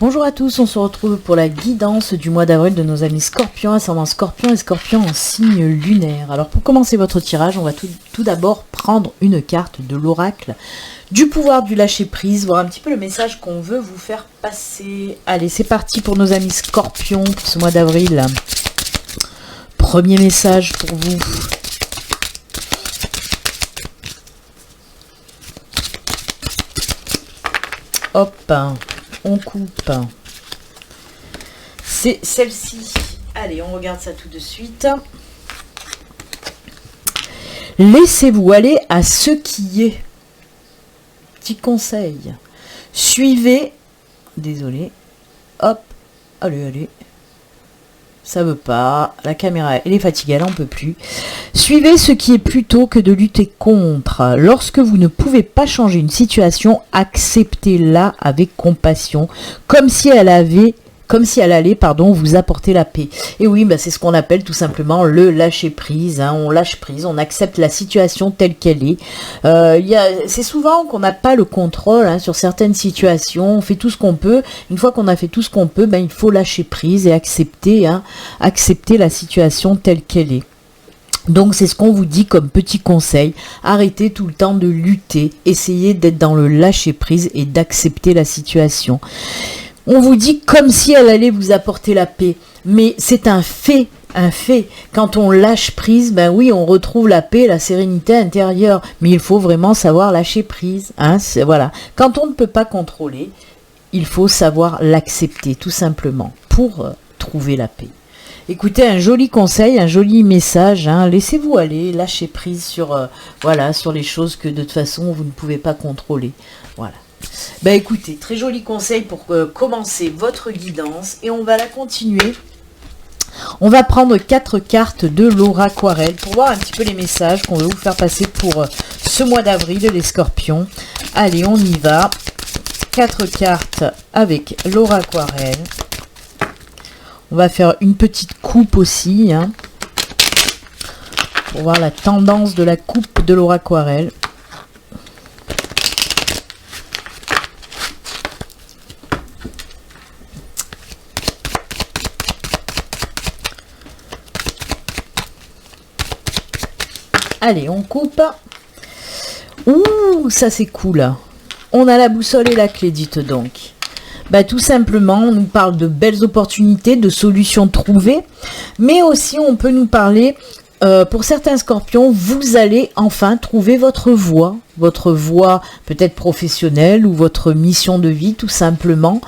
Bonjour à tous, on se retrouve pour la guidance du mois d'avril de nos amis Scorpions, ascendant Scorpion et Scorpion en signe lunaire. Alors pour commencer votre tirage, on va tout d'abord prendre une carte de l'oracle du pouvoir du lâcher prise, voir un petit peu le message qu'on veut vous faire passer. Allez, c'est parti pour nos amis Scorpions pour ce mois d'avril. Premier message pour vous. Hop, on coupe. C'est celle-ci. Allez, on regarde ça tout de suite. Laissez-vous aller à ce qui est. Petit conseil. Suivez. Désolé. Hop. Allez. Ça veut pas. La caméra, elle est fatiguée, elle n'en peut plus. Suivez ce qui est plutôt que de lutter contre. Lorsque vous ne pouvez pas changer une situation, acceptez-la avec compassion, comme si elle allait, vous apporter la paix. Et oui, c'est ce qu'on appelle tout simplement le lâcher prise. On lâche prise, on accepte la situation telle qu'elle est. C'est souvent qu'on n'a pas le contrôle sur certaines situations. On fait tout ce qu'on peut. Une fois qu'on a fait tout ce qu'on peut, il faut lâcher prise et accepter la situation telle qu'elle est. Donc c'est ce qu'on vous dit comme petit conseil, arrêtez tout le temps de lutter, essayez d'être dans le lâcher prise et d'accepter la situation. On vous dit comme si elle allait vous apporter la paix, mais c'est un fait. Quand on lâche prise, oui, on retrouve la paix, la sérénité intérieure, mais il faut vraiment savoir lâcher prise. Voilà. Quand on ne peut pas contrôler, il faut savoir l'accepter tout simplement pour trouver la paix. Écoutez, un joli conseil, un joli message, laissez-vous aller, lâchez prise sur les choses que de toute façon vous ne pouvez pas contrôler. Voilà. Écoutez, très joli conseil pour commencer votre guidance et on va la continuer. On va prendre 4 cartes de l'oracle pour voir un petit peu les messages qu'on veut vous faire passer pour ce mois d'avril, les Scorpions. Allez, on y va. 4 cartes avec l'oracle. On va faire une petite coupe aussi, pour voir la tendance de la coupe de l'oracle. Allez, on coupe. Ouh, ça c'est cool. On a la boussole et la clé, dites donc. Tout simplement, on nous parle de belles opportunités, de solutions trouvées, mais aussi on peut nous parler, pour certains Scorpions, vous allez enfin trouver votre voie peut-être professionnelle ou votre mission de vie tout simplement.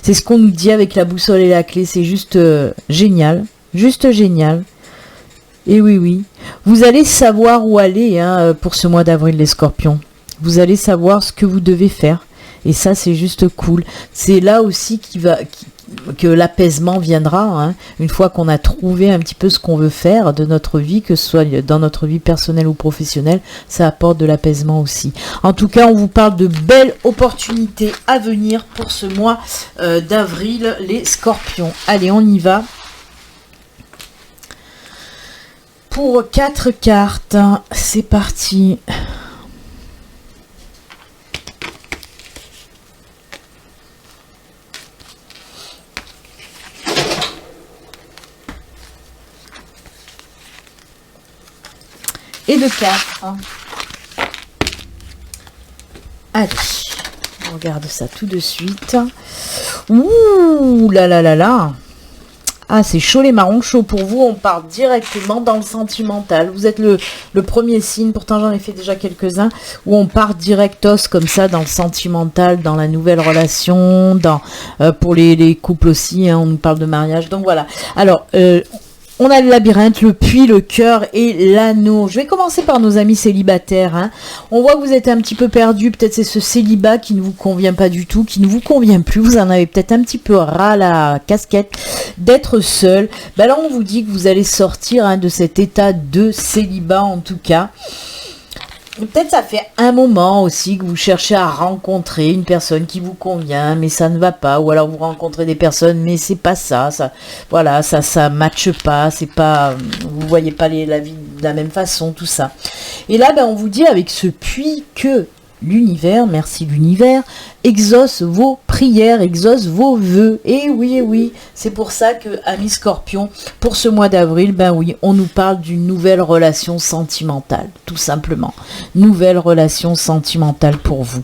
C'est ce qu'on nous dit avec la boussole et la clé, c'est juste génial, juste génial. Et oui, vous allez savoir où aller pour ce mois d'avril les Scorpions. Vous allez savoir ce que vous devez faire. Et ça, c'est juste cool. C'est là aussi que l'apaisement viendra. Une fois qu'on a trouvé un petit peu ce qu'on veut faire de notre vie, que ce soit dans notre vie personnelle ou professionnelle, ça apporte de l'apaisement aussi. En tout cas, on vous parle de belles opportunités à venir pour ce mois d'avril, les Scorpions. Allez, on y va. Pour 4 cartes, c'est parti. Et de 4. Allez, on regarde ça tout de suite. Ouh là. Ah, c'est chaud les marrons, chaud pour vous. On part directement dans le sentimental. Vous êtes le premier signe, pourtant j'en ai fait déjà quelques-uns, où on part directos comme ça dans le sentimental, dans la nouvelle relation, pour les couples aussi, on nous parle de mariage. Donc voilà. Alors, on a le labyrinthe, le puits, le cœur et l'anneau. Je vais commencer par nos amis célibataires. On voit que vous êtes un petit peu perdu. Peut-être c'est ce célibat qui ne vous convient pas du tout, qui ne vous convient plus. Vous en avez peut-être un petit peu ras la casquette d'être seul. Là, on vous dit que vous allez sortir de cet état de célibat en tout cas. Peut-être ça fait un moment aussi que vous cherchez à rencontrer une personne qui vous convient, mais ça ne va pas. Ou alors vous rencontrez des personnes, mais c'est pas ça. Ça matche pas. C'est pas, vous voyez pas la vie de la même façon, tout ça. Et là, on vous dit avec ce puits que l'univers, merci l'univers, exauce vos prières. prières, exauce vos vœux. Et oui, c'est pour ça que, amis Scorpions, pour ce mois d'avril, ben oui, on nous parle d'une nouvelle relation sentimentale, tout simplement. Nouvelle relation sentimentale pour vous.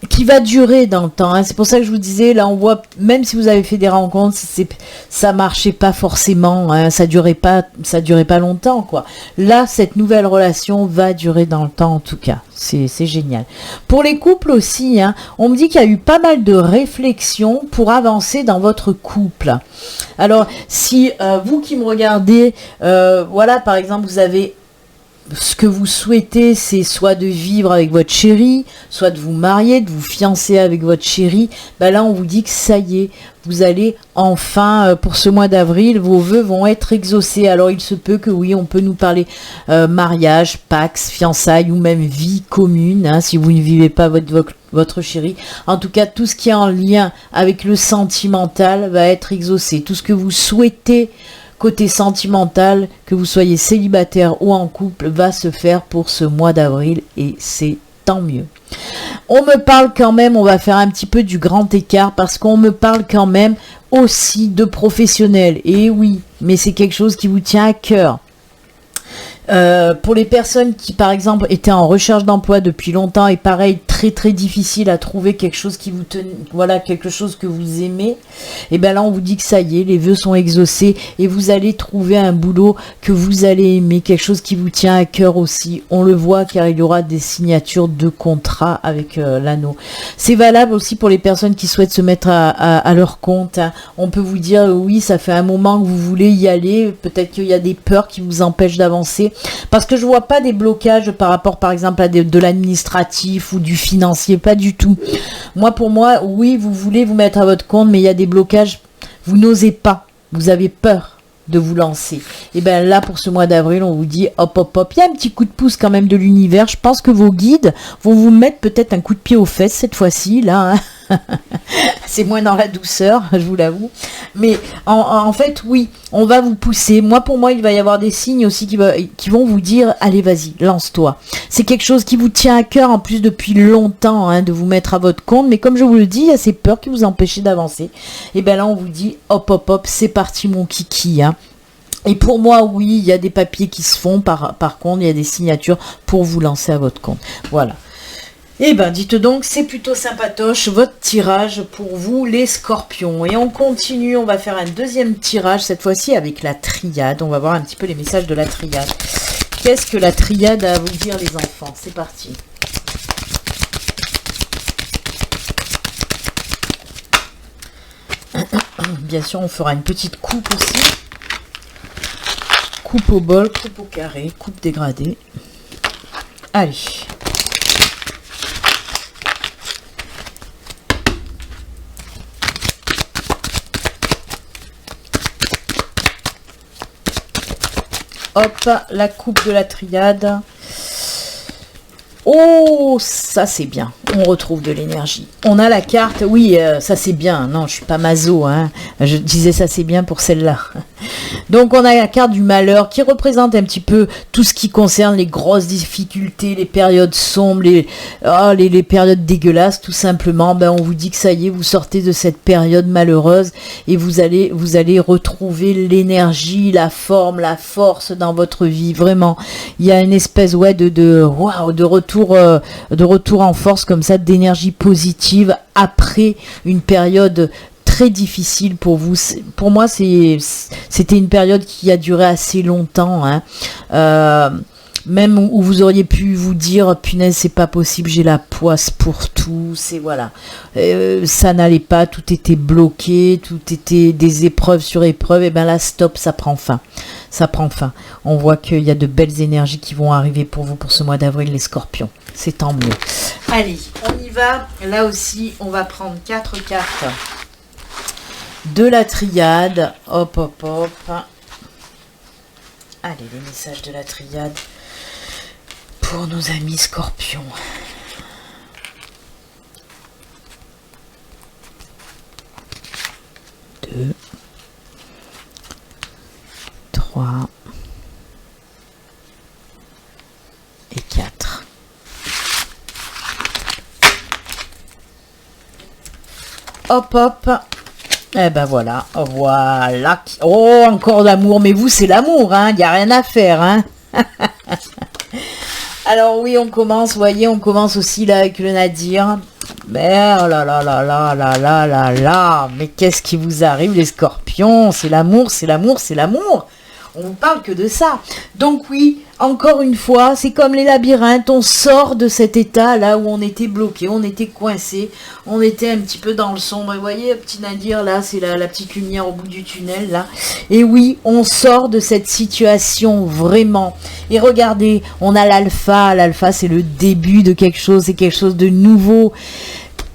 Qui va durer dans le temps. Hein. C'est pour ça que je vous disais, là on voit, même si vous avez fait des rencontres, ça marchait pas forcément, hein, ça durait pas longtemps, quoi. Là, cette nouvelle relation va durer dans le temps, en tout cas. C'est génial. Pour les couples aussi, hein, on me dit qu'il y a eu pas mal de réflexions pour avancer dans votre couple. Alors, si vous qui me regardez, voilà, par exemple, vous avez ce que vous souhaitez, c'est soit de vivre avec votre chéri, soit de vous marier, de vous fiancer avec votre chéri. Ben là, on vous dit que ça y est, vous allez enfin, pour ce mois d'avril, vos vœux vont être exaucés. Alors, il se peut que oui, on peut nous parler mariage, pax, fiançailles ou même vie commune, hein, si vous ne vivez pas votre chéri. En tout cas, tout ce qui est en lien avec le sentimental va être exaucé. Tout ce que vous souhaitez côté sentimental, que vous soyez célibataire ou en couple, va se faire pour ce mois d'avril et c'est tant mieux. On me parle quand même, on va faire un petit peu du grand écart parce qu'on me parle quand même aussi de professionnels. Et oui, mais c'est quelque chose qui vous tient à cœur. Pour les personnes qui par exemple étaient en recherche d'emploi depuis longtemps et pareil très difficile à trouver quelque chose qui vous voilà, quelque chose que vous aimez, et bien là on vous dit que ça y est, les vœux sont exaucés et vous allez trouver un boulot que vous allez aimer, quelque chose qui vous tient à cœur aussi. On le voit car il y aura des signatures de contrat avec l'anneau. C'est valable aussi pour les personnes qui souhaitent se mettre à leur compte, hein. On peut vous dire oui, ça fait un moment que vous voulez y aller, peut-être qu'il y a des peurs qui vous empêchent d'avancer. Parce que je vois pas des blocages par rapport par exemple à de l'administratif ou du financier, pas du tout. Pour moi, oui, vous voulez vous mettre à votre compte, mais il y a des blocages, vous n'osez pas, vous avez peur de vous lancer. Et bien là, pour ce mois d'avril, on vous dit hop, il y a un petit coup de pouce quand même de l'univers. Je pense que vos guides vont vous mettre peut-être un coup de pied aux fesses cette fois-ci, là, hein. C'est moins dans la douceur, je vous l'avoue. Mais en fait, oui, on va vous pousser. Pour moi, il va y avoir des signes aussi qui vont vous dire, allez, vas-y, lance-toi. C'est quelque chose qui vous tient à cœur, en plus, depuis longtemps, hein, de vous mettre à votre compte. Mais comme je vous le dis, il y a ces peurs qui vous empêchent d'avancer. Et bien là, on vous dit, hop, c'est parti, mon kiki, hein. Et pour moi, oui, il y a des papiers qui se font. Par contre, il y a des signatures pour vous lancer à votre compte. Voilà. Eh ben, dites donc, c'est plutôt sympatoche, votre tirage pour vous, les Scorpions. Et on continue, on va faire un deuxième tirage, cette fois-ci avec la triade. On va voir un petit peu les messages de la triade. Qu'est-ce que la triade a à vous dire, les enfants? C'est parti. Bien sûr, on fera une petite coupe aussi. Coupe au bol, coupe au carré, coupe dégradée. Allez. Hop, la coupe de la triade. Oh, ça c'est bien. On retrouve de l'énergie. On a la carte, oui, ça c'est bien. Non, je suis pas maso, hein. Je disais ça c'est bien pour celle-là. Donc on a la carte du malheur qui représente un petit peu tout ce qui concerne les grosses difficultés, les périodes sombres, les périodes dégueulasses, tout simplement. Ben on vous dit que ça y est, vous sortez de cette période malheureuse et vous allez retrouver l'énergie, la forme, la force dans votre vie. Vraiment, il y a une espèce de retour en force comme ça, d'énergie positive après une période très difficile pour vous. Pour moi, c'était une période qui a duré assez longtemps, hein. Même où vous auriez pu vous dire, punaise, c'est pas possible, j'ai la poisse pour tout, c'est voilà. Ça n'allait pas, tout était bloqué, tout était des épreuves sur épreuves, et ben là, stop, ça prend fin. Ça prend fin. On voit qu'il y a de belles énergies qui vont arriver pour vous pour ce mois d'avril, les Scorpions. C'est tant mieux. Allez, on y va. Là aussi, on va prendre 4 cartes de la triade. Hop. Allez, les messages de la triade pour nos amis Scorpions. 2, 3 et 4. hop, hop. Eh ben voilà, voilà. Oh, encore l'amour, mais vous, c'est l'amour, hein, il n'y a rien à faire, hein. Alors oui, on commence, vous voyez, on commence aussi là avec le Nadir. Mais oh là là là là là là là là, mais qu'est-ce qui vous arrive les scorpions? C'est l'amour, c'est l'amour, c'est l'amour. On ne parle que de ça. Donc oui, encore une fois, c'est comme les labyrinthes, on sort de cet état là où on était bloqué, on était coincé, on était un petit peu dans le sombre. Et vous voyez, petit Nadir là, c'est la petite lumière au bout du tunnel là. Et oui, on sort de cette situation vraiment. Et regardez, on a l'alpha. L'alpha, c'est le début de quelque chose, c'est quelque chose de nouveau.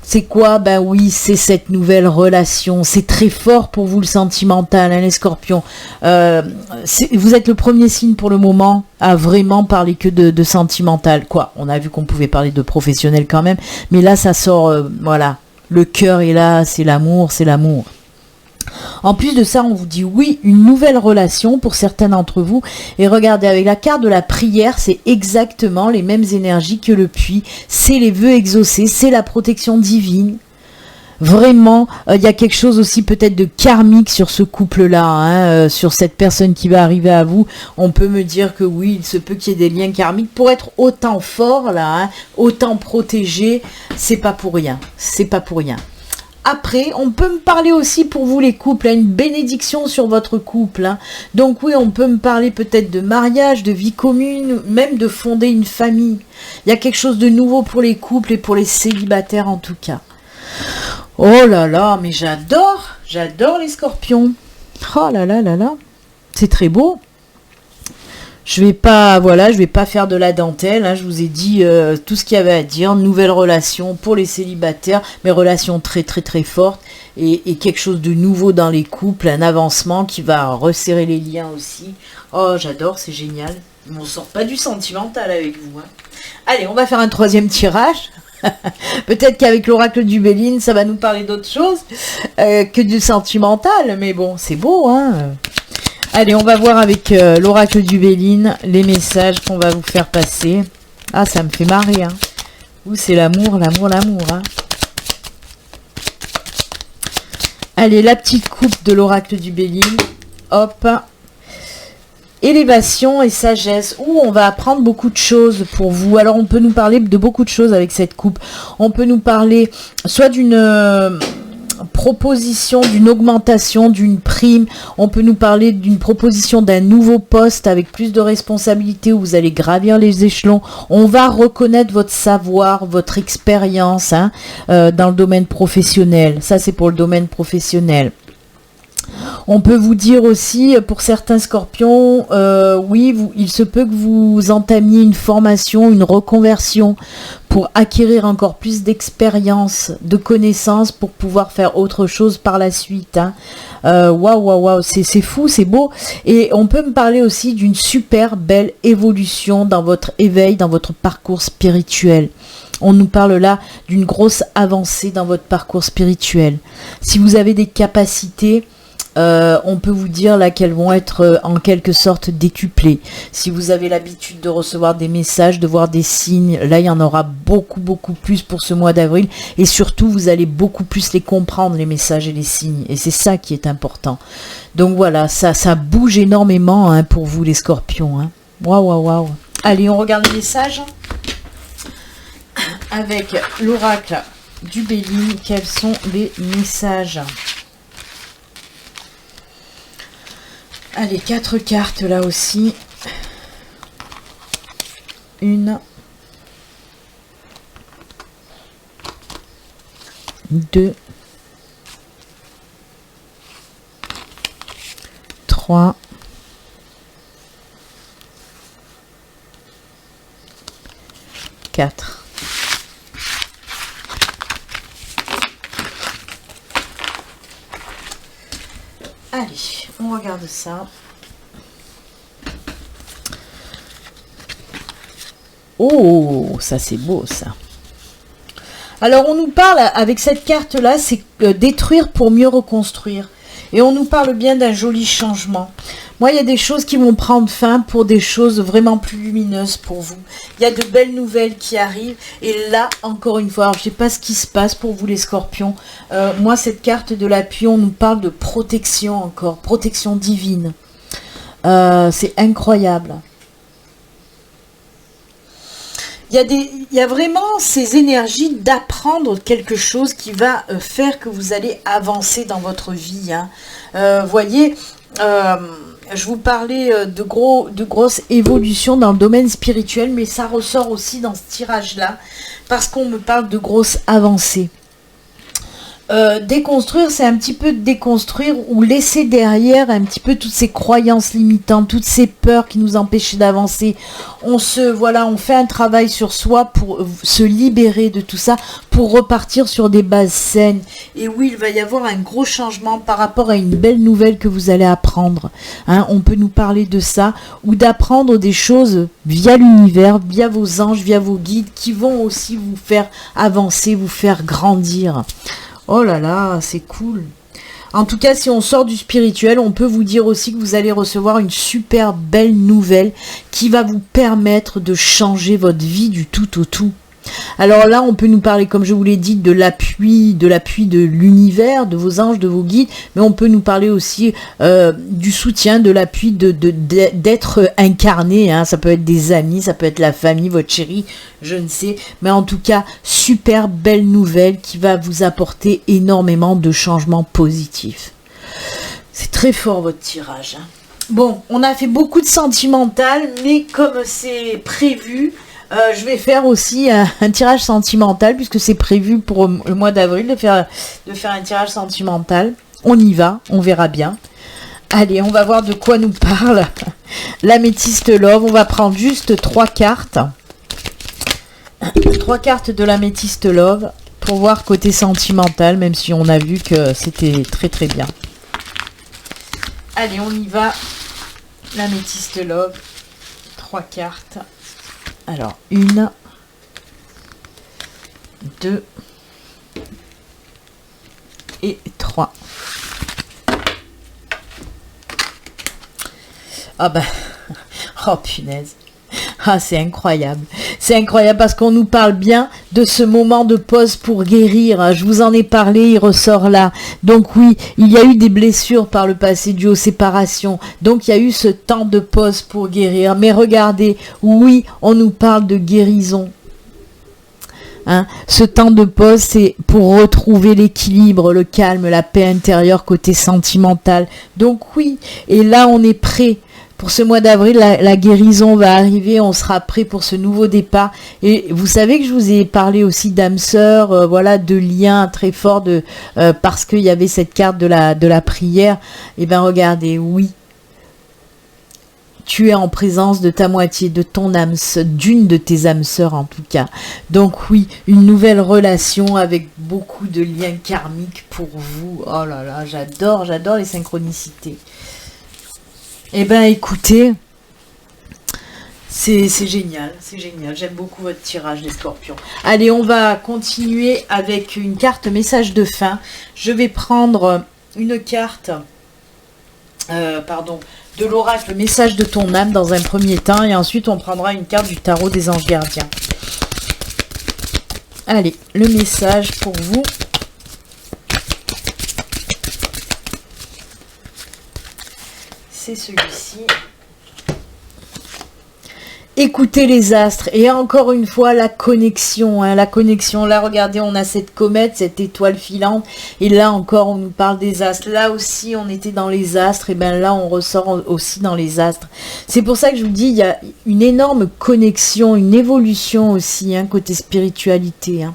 C'est quoi? Ben oui, c'est cette nouvelle relation. C'est très fort pour vous le sentimental, hein, les scorpions. Vous êtes le premier signe pour le moment à vraiment parler que de sentimental. Quoi, on a vu qu'on pouvait parler de professionnel quand même. Mais là, ça sort, voilà. Le cœur est là, c'est l'amour, c'est l'amour. En plus de ça, on vous dit oui, une nouvelle relation pour certains d'entre vous. Et regardez, avec la carte de la prière, c'est exactement les mêmes énergies que le puits. C'est les vœux exaucés, c'est la protection divine. Vraiment, il y a quelque chose aussi peut-être de karmique sur ce couple-là, hein, sur cette personne qui va arriver à vous. On peut me dire que oui, il se peut qu'il y ait des liens karmiques. Pour être autant fort, là, hein, autant protégé, c'est pas pour rien. C'est pas pour rien. Après, on peut me parler aussi pour vous les couples, hein, une bénédiction sur votre couple. Hein. Donc oui, on peut me parler peut-être de mariage, de vie commune, même de fonder une famille. Il y a quelque chose de nouveau pour les couples et pour les célibataires en tout cas. Oh là là, mais j'adore les scorpions. Oh là là là là, c'est très beau. Je vais pas faire de la dentelle, hein, je vous ai dit tout ce qu'il y avait à dire, nouvelle relation pour les célibataires, mais relations très très très fortes, et quelque chose de nouveau dans les couples, un avancement qui va resserrer les liens aussi. Oh, j'adore, c'est génial. On sort pas du sentimental avec vous. Hein. Allez, on va faire un troisième tirage. Peut-être qu'avec l'oracle du Béline, ça va nous parler d'autre chose que du sentimental, mais bon, c'est beau, hein. Allez, on va voir avec l'oracle du Béline les messages qu'on va vous faire passer. Ah, ça me fait marrer, hein. Vous, c'est l'amour, l'amour, l'amour, hein. Allez, la petite coupe de l'oracle du Béline. Hop. Élévation et sagesse. On va apprendre beaucoup de choses pour vous. Alors, on peut nous parler de beaucoup de choses avec cette coupe. On peut nous parler soit d'une proposition, d'une augmentation, d'une prime. On peut nous parler d'une proposition d'un nouveau poste avec plus de responsabilités où vous allez gravir les échelons. On va reconnaître votre savoir, votre expérience hein, dans le domaine professionnel. Ça, c'est pour le domaine professionnel. On peut vous dire aussi, pour certains scorpions, oui, il se peut que vous entamiez une formation, une reconversion pour acquérir encore plus d'expérience, de connaissances pour pouvoir faire autre chose par la suite. Hein. Waouh, c'est fou, c'est beau. Et on peut me parler aussi d'une super belle évolution dans votre éveil, dans votre parcours spirituel. On nous parle là d'une grosse avancée dans votre parcours spirituel. Si vous avez des capacités, on peut vous dire là qu'elles vont être en quelque sorte décuplées. Si vous avez l'habitude de recevoir des messages, de voir des signes, là il y en aura beaucoup plus pour ce mois d'avril. Et surtout, vous allez beaucoup plus les comprendre, les messages et les signes. Et c'est ça qui est important. Donc voilà, ça bouge énormément hein, pour vous les scorpions. Hein. Waouh. Allez, on regarde les messages. Avec l'oracle du Béline, quels sont les messages ? Allez, 4 cartes là aussi. 1, 2, 3, 4. Allez, on regarde ça. Oh, ça c'est beau ça. Alors on nous parle avec cette carte-là, c'est détruire pour mieux reconstruire. Et on nous parle bien d'un joli changement. Moi, il y a des choses qui vont prendre fin pour des choses vraiment plus lumineuses pour vous. Il y a de belles nouvelles qui arrivent. Et là, encore une fois, alors, je ne sais pas ce qui se passe pour vous les scorpions. Moi, cette carte de l'appui, on nous parle de protection encore. Protection divine. C'est incroyable. Il y a vraiment ces énergies d'apprendre quelque chose qui va faire que vous allez avancer dans votre vie. Voyez, je vous parlais de grosses évolutions dans le domaine spirituel, mais ça ressort aussi dans ce tirage-là, parce qu'on me parle de grosses avancées. Déconstruire, c'est un petit peu déconstruire ou laisser derrière un petit peu toutes ces croyances limitantes, toutes ces peurs qui nous empêchaient d'avancer. On fait un travail sur soi pour se libérer de tout ça, pour repartir sur des bases saines. Et oui, il va y avoir un gros changement par rapport à une belle nouvelle que vous allez apprendre. On peut nous parler de ça, ou d'apprendre des choses via l'univers, via vos anges, via vos guides, qui vont aussi vous faire avancer, vous faire grandir. Oh là là, c'est cool. En tout cas, si on sort du spirituel, on peut vous dire aussi que vous allez recevoir une super belle nouvelle qui va vous permettre de changer votre vie du tout au tout. Alors là, on peut nous parler, comme je vous l'ai dit, de l'appui de l'univers, de vos anges, de vos guides, mais on peut nous parler aussi du soutien, de l'appui d'être incarné. Ça peut être des amis, ça peut être la famille, votre chérie, je ne sais. Mais en tout cas, super belle nouvelle qui va vous apporter énormément de changements positifs. C'est très fort votre tirage. Bon, on a fait beaucoup de sentimental, mais comme c'est prévu... je vais faire aussi un tirage sentimental, puisque c'est prévu pour le mois d'avril de faire un tirage sentimental. On y va, on verra bien. Allez, on va voir de quoi nous parle l'améthyste love. On va prendre juste 3 cartes. 3 cartes de l'améthyste love pour voir côté sentimental, même si on a vu que c'était très très bien. Allez, on y va. L'améthyste love. 3 cartes. Alors, 1, 2 et 3. Ah ben, oh punaise. Ah, c'est incroyable. C'est incroyable parce qu'on nous parle bien de ce moment de pause pour guérir. Je vous en ai parlé, il ressort là. Donc oui, il y a eu des blessures par le passé dues aux séparations. Donc il y a eu ce temps de pause pour guérir. Mais regardez, oui, on nous parle de guérison. Ce temps de pause, c'est pour retrouver l'équilibre, le calme, la paix intérieure côté sentimental. Donc oui, et là on est prêt. Pour ce mois d'avril, la guérison va arriver, on sera prêt pour ce nouveau départ. Et vous savez que je vous ai parlé aussi d'âme sœur, de liens très forts, parce qu'il y avait cette carte de la prière. Et bien regardez, oui, tu es en présence de ta moitié, de ton âme, d'une de tes âmes sœurs en tout cas. Donc oui, une nouvelle relation avec beaucoup de liens karmiques pour vous. Oh là là, j'adore les synchronicités. Eh bien, écoutez, c'est génial, j'aime beaucoup votre tirage, les scorpions. Allez, on va continuer avec une carte message de fin. Je vais prendre une carte, de l'oracle message de ton âme dans un premier temps, et ensuite on prendra une carte du tarot des anges gardiens. Allez, le message pour vous. C'est celui-ci. Écoutez les astres. Et encore une fois, la connexion. La connexion. Là, regardez, on a cette comète, cette étoile filante. Et là encore, on nous parle des astres. Là aussi, on était dans les astres. Et bien là, on ressort aussi dans les astres. C'est pour ça que je vous dis, il y a une énorme connexion, une évolution aussi, côté spiritualité.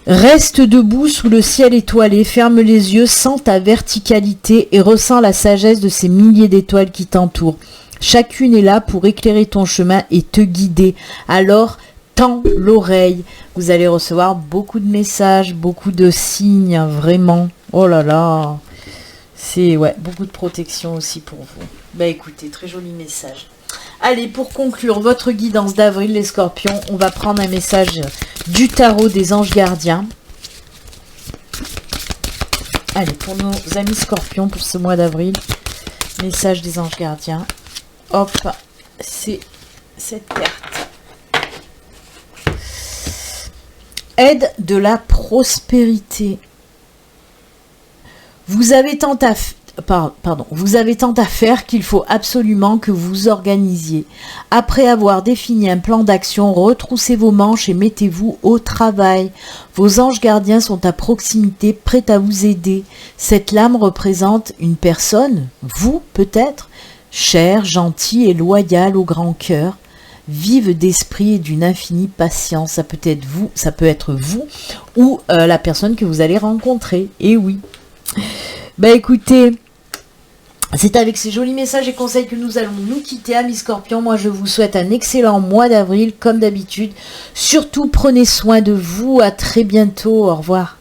Reste debout sous le ciel étoilé, ferme les yeux, sens ta verticalité et ressens la sagesse de ces milliers d'étoiles qui t'entourent. Chacune est là pour éclairer ton chemin et te guider. Alors, tends l'oreille. Vous allez recevoir beaucoup de messages, beaucoup de signes, vraiment. Oh là là. C'est beaucoup de protection aussi pour vous. Bah écoutez, très joli message. Allez, pour conclure votre guidance d'avril, les scorpions, on va prendre un message du tarot des anges gardiens. Allez, pour nos amis scorpions, pour ce mois d'avril, message des anges gardiens. Hop, c'est cette carte. Aide de la prospérité. Vous avez tant à faire qu'il faut absolument que vous vous organisiez. Après avoir défini un plan d'action, retroussez vos manches et mettez-vous au travail. Vos anges gardiens sont à proximité, prêts à vous aider. Cette lame représente une personne, vous peut-être, chère, gentille et loyale au grand cœur, vive d'esprit et d'une infinie patience. Ça peut être vous ou la personne que vous allez rencontrer. Et oui. Bah écoutez, c'est avec ces jolis messages et conseils que nous allons nous quitter, amis scorpions. Moi je vous souhaite un excellent mois d'avril comme d'habitude. Surtout prenez soin de vous, à très bientôt, au revoir.